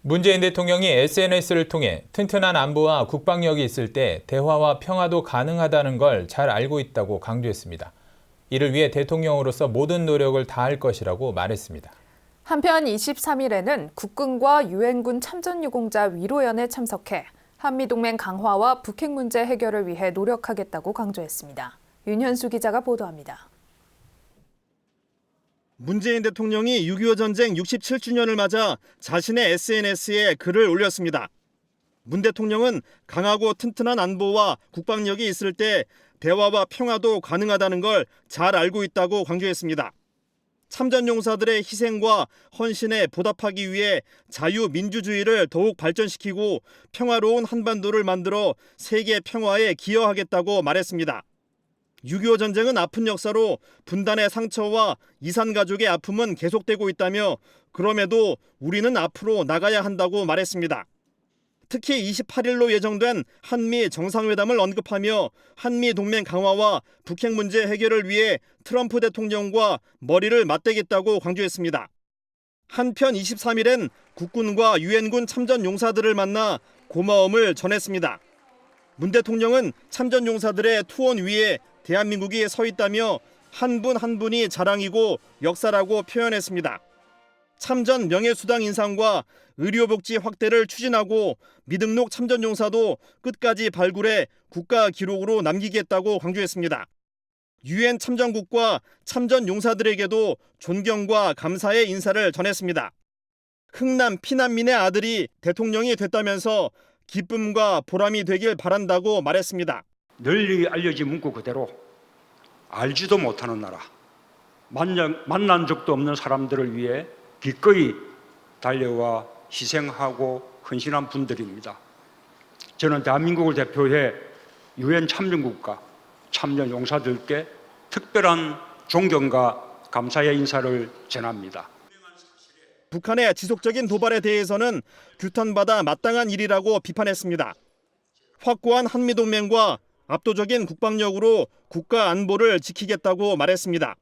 문재인 대통령이 SNS를 통해 튼튼한 안보와 국방력이 있을 때 대화와 평화도 가능하다는 걸 잘 알고 있다고 강조했습니다. 이를 위해 대통령으로서 모든 노력을 다할 것이라고 말했습니다. 한편 23일에는 국군과 유엔군 참전유공자 위로연에 참석해 한미동맹 강화와 북핵 문제 해결을 위해 노력하겠다고 강조했습니다. 윤현수 기자가 보도합니다. 문재인 대통령이 6.25 전쟁 67주년을 맞아 자신의 SNS에 글을 올렸습니다. 문 대통령은 강하고 튼튼한 안보와 국방력이 있을 때 대화와 평화도 가능하다는 걸 잘 알고 있다고 강조했습니다. 참전용사들의 희생과 헌신에 보답하기 위해 자유민주주의를 더욱 발전시키고 평화로운 한반도를 만들어 세계 평화에 기여하겠다고 말했습니다. 6.25 전쟁은 아픈 역사로 분단의 상처와 이산가족의 아픔은 계속되고 있다며 그럼에도 우리는 앞으로 나가야 한다고 말했습니다. 특히 28일로 예정된 한미 정상회담을 언급하며 한미 동맹 강화와 북핵 문제 해결을 위해 트럼프 대통령과 머리를 맞대겠다고 강조했습니다. 한편 23일엔 국군과 유엔군 참전 용사들을 만나 고마움을 전했습니다. 문 대통령은 참전 용사들의 투혼 위에 대한민국이 서 있다며 한 분 한 분이 자랑이고 역사라고 표현했습니다. 참전 명예수당 인상과 의료복지 확대를 추진하고 미등록 참전용사도 끝까지 발굴해 국가 기록으로 남기겠다고 강조했습니다. 유엔 참전국과 참전용사들에게도 존경과 감사의 인사를 전했습니다. 흥남 피난민의 아들이 대통령이 됐다면서 기쁨과 보람이 되길 바란다고 말했습니다. 널리 알려진 문구 그대로 알지도 못하는 나라, 만난 적도 없는 사람들을 위해 기꺼이 달려와 희생하고 헌신한 분들입니다. 저는 대한민국을 대표해 유엔 참전국가 참전 용사들께 특별한 존경과 감사의 인사를 전합니다. 북한의 지속적인 도발에 대해서는 규탄받아 마땅한 일이라고 비판했습니다. 확고한 한미동맹과 압도적인 국방력으로 국가 안보를 지키겠다고 말했습니다.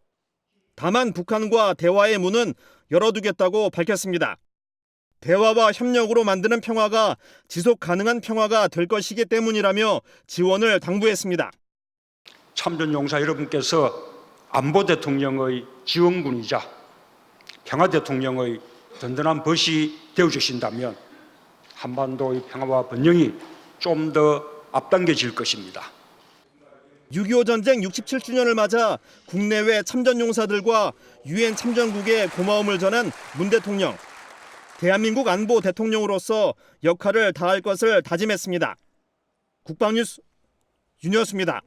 다만 북한과 대화의 문은 열어두겠다고 밝혔습니다. 대화와 협력으로 만드는 평화가 지속 가능한 평화가 될 것이기 때문이라며 지원을 당부했습니다. 참전용사 여러분께서 안보 대통령의 지원군이자 평화 대통령의 든든한 벗이 되어주신다면 한반도의 평화와 번영이 좀 더 앞당겨질 것입니다. 6.25 전쟁 67주년을 맞아 국내외 참전용사들과 유엔 참전국에 고마움을 전한 문 대통령. 대한민국 안보 대통령으로서 역할을 다할 것을 다짐했습니다. 국방뉴스 윤현수입니다.